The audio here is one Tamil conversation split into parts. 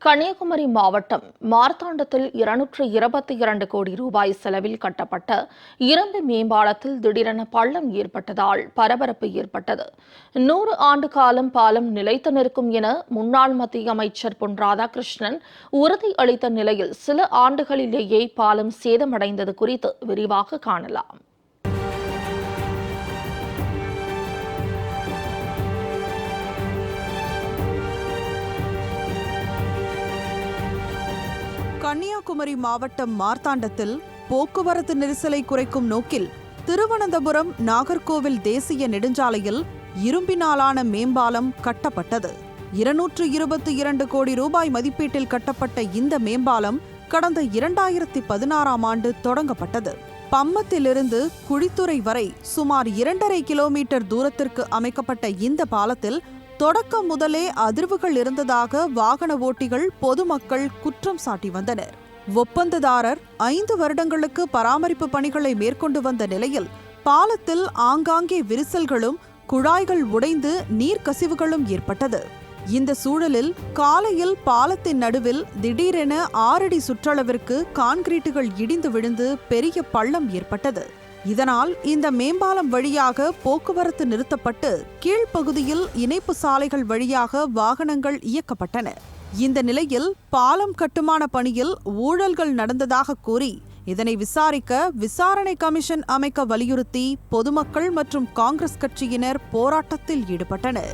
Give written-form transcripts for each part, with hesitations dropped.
கன்னியாகுமரி மாவட்டம் மார்த்தாண்டத்தில் 222 கோடி ரூபாய் செலவில் கட்டப்பட்ட இரும்பு மேம்பாலத்தில் திடீரென பள்ளம் ஏற்பட்டதால் பரபரப்பு ஏற்பட்டது. 100 ஆண்டு காலம் பாலம் நிலைத்து நிற்கும் என முன்னாள் மத்திய அமைச்சர் பொன் ராதாகிருஷ்ணன் உறுதி அளித்த நிலையில் சில ஆண்டுகளிலேயே பாலம் சேதமடைந்தது குறித்து விரிவாக காணலாம். கன்னியாகுமரி மாவட்டம் மார்த்தாண்டத்தில் போக்குவரத்து நெரிசலை குறைக்கும் நோக்கில் திருவனந்தபுரம் நாகர்கோவில் தேசிய நெடுஞ்சாலையில் இரும்பினாலான மேம்பாலம் கட்டப்பட்டது. 222 கோடி ரூபாய் மதிப்பீட்டில் கட்டப்பட்ட இந்த மேம்பாலம் கடந்த 2016ஆம் ஆண்டு தொடங்கப்பட்டது. பம்மத்திலிருந்து குழித்துறை வரை சுமார் 2.5 கிலோமீட்டர் தூரத்திற்கு அமைக்கப்பட்ட இந்த பாலத்தில் தொடக்கம் முதலே அதிர்வுகள் இருந்ததாக வாகன ஓட்டிகள் பொதுமக்கள் குற்றம் சாட்டி வந்தனர். ஒப்பந்ததாரர் 5 வருடங்களுக்கு பராமரிப்பு பணிகளை மேற்கொண்டு வந்த நிலையில் பாலத்தில் ஆங்காங்கே விரிசல்களும் குழாய்கள் உடைந்து நீர்க்கசிவுகளும் ஏற்பட்டது. இந்த சூழலில் காலையில் பாலத்தின் நடுவில் திடீரென 6 அடி சுற்றளவிற்கு கான்கிரீட்டுகள் இடிந்து விழுந்து பெரிய பள்ளம் ஏற்பட்டது. இதனால் இந்த மேம்பாலம் வழியாக போக்குவரத்து நிறுத்தப்பட்டு கீழ்ப்பகுதியில் இணைப்பு சாலைகள் வழியாக வாகனங்கள் இயக்கப்பட்டன. இந்த நிலையில் பாலம் கட்டுமான பணியில் ஊழல்கள் நடந்ததாக கூறி இதனை விசாரிக்க விசாரணை கமிஷன் அமைக்க வலியுறுத்தி பொதுமக்கள் மற்றும் காங்கிரஸ் கட்சியினர் போராட்டத்தில் ஈடுபட்டனர்.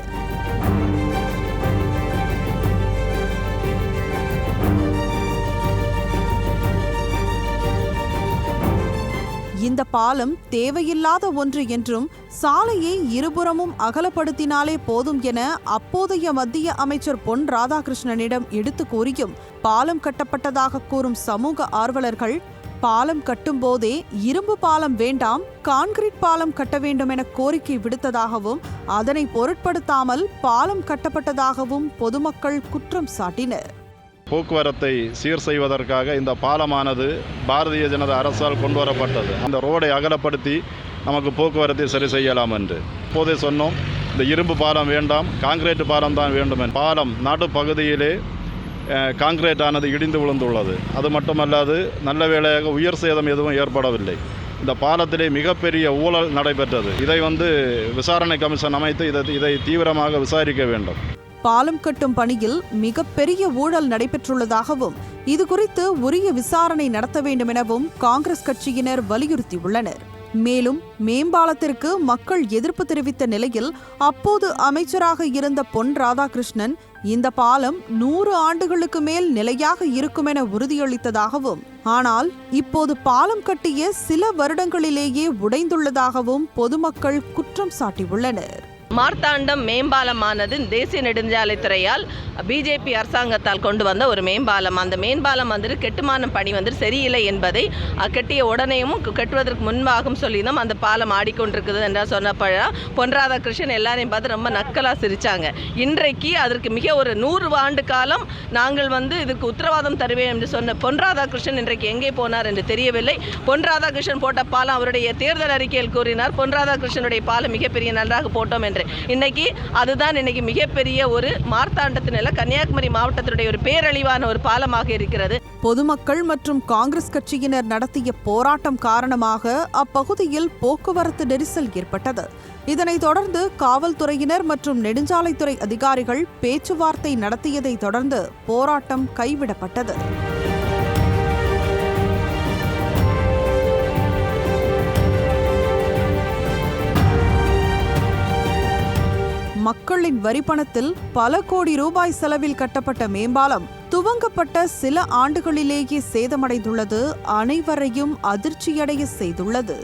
இந்த பாலம் தேவையில்லாத ஒன்று என்றும் சாலையை இருபுறமும் அகலப்படுத்தினாலே போதும் என அப்போதைய மத்திய அமைச்சர் பொன் ராதாகிருஷ்ணனிடம் எடுத்து கூறியும் பாலம் கட்டப்பட்டதாக கூறும் சமூக ஆர்வலர்கள் பாலம் கட்டும்போதே இரும்பு பாலம் வேண்டாம், கான்கிரீட் பாலம் கட்ட வேண்டும் என கோரிக்கை விடுத்ததாகவும் அதனை பொருட்படுத்தாமல் பாலம் கட்டப்பட்டதாகவும் பொதுமக்கள் குற்றம் சாட்டினர். போக்குவரத்தை சீர் செய்வதற்காக இந்த பாலமானது பாரதிய ஜனதா அரசால் கொண்டு வரப்பட்டது. அந்த ரோடை அகலப்படுத்தி நமக்கு போக்குவரத்தை சரி செய்யலாம் என்று இப்போதே சொன்னோம். இந்த இரும்பு பாலம் வேண்டாம், காங்கிரீட் பாலம் தான் வேண்டும். பாலம் நடுப்பகுதியிலே காங்கிரீட் ஆனது இடிந்து விழுந்துள்ளது. அது மட்டுமல்லாது நல்ல வேளையாக உயிர் சேதம் எதுவும் ஏற்படவில்லை. இந்த பாலத்திலே மிகப்பெரிய ஊழல் நடைபெற்றது. இதை விசாரணை கமிஷன் அமைத்து இதை தீவிரமாக விசாரிக்க வேண்டும். பாலம் கட்டும் பணியில் மிகப்பெரிய ஊழல் நடைபெற்றுள்ளதாகவும் இதுகுறித்து உரிய விசாரணை நடத்த வேண்டும் எனவும் காங்கிரஸ் கட்சியினர் வலியுறுத்தியுள்ளனர். மேலும் மேம்பாலத்திற்கு மக்கள் எதிர்ப்பு தெரிவித்த நிலையில் அப்போது அமைச்சராக இருந்த பொன் ராதாகிருஷ்ணன் இந்த பாலம் 100 ஆண்டுகளுக்கு மேல் நிலையாக இருக்கும் என உறுதியளித்ததாகவும் ஆனால் இப்போது பாலம் கட்டிய சில வருடங்களிலேயே உடைந்துள்ளதாகவும் பொதுமக்கள் குற்றம் சாட்டியுள்ளனர். மார்த்தாண்டம் மேம்பாலமானது தேசிய நெடுஞ்சாலைத்துறையால் பிஜேபி அரசாங்கத்தால் கொண்டு வந்த ஒரு மேம்பாலம். அந்த மேம்பாலம் கட்டுமான பணி சரியில்லை என்பதை கட்டிய உடனேயும் கட்டுவதற்கு முன்பாகவும் சொல்லியிருந்தோம். அந்த பாலம் ஆடிக்கொண்டிருக்குது என்றால் சொன்னப்பழ பொன் ராதாகிருஷ்ணன் எல்லாரையும் பார்த்து ரொம்ப நக்கலாக சிரித்தாங்க. இன்றைக்கு அதற்கு மிக ஒரு 100 ஆண்டு காலம் நாங்கள் இதுக்கு உத்தரவாதம் தருவேன் என்று சொன்ன பொன் ராதாகிருஷ்ணன் இன்றைக்கு எங்கே போனார் என்று தெரியவில்லை. பொன் ராதாகிருஷ்ணன் போட்ட பாலம் அவருடைய தேர்தல் அறிக்கையில் கூறினார், பொன் ராதாகிருஷ்ணனுடைய பாலம் மிகப்பெரிய நன்றாக போட்டோம் என்று. இன்னைக்கு அதுதான் மிகப்பெரிய ஒரு மார்த்தாண்டத்தின் கன்னியாகுமரி மாவட்டத்தினுடைய ஒரு பேரழிவான ஒரு பாலமாக இருக்கிறது. பொதுமக்கள் மற்றும் காங்கிரஸ் கட்சியினர் நடத்திய போராட்டம் காரணமாக அப்பகுதியில் போக்குவரத்து நெரிசல் ஏற்பட்டது. இதனைத் தொடர்ந்து காவல்துறையினர் மற்றும் நெடுஞ்சாலைத்துறை அதிகாரிகள் பேச்சுவார்த்தை நடத்தியதை தொடர்ந்து போராட்டம் கைவிடப்பட்டது. மக்களின் வரிப்பணத்தில் பல கோடி ரூபாய் செலவில் கட்டப்பட்ட மேம்பாலம் துவங்கப்பட்ட சில ஆண்டுகளிலேயே சேதமடைந்துள்ளது அனைவரையும் அதிர்ச்சியடைய செய்துள்ளது.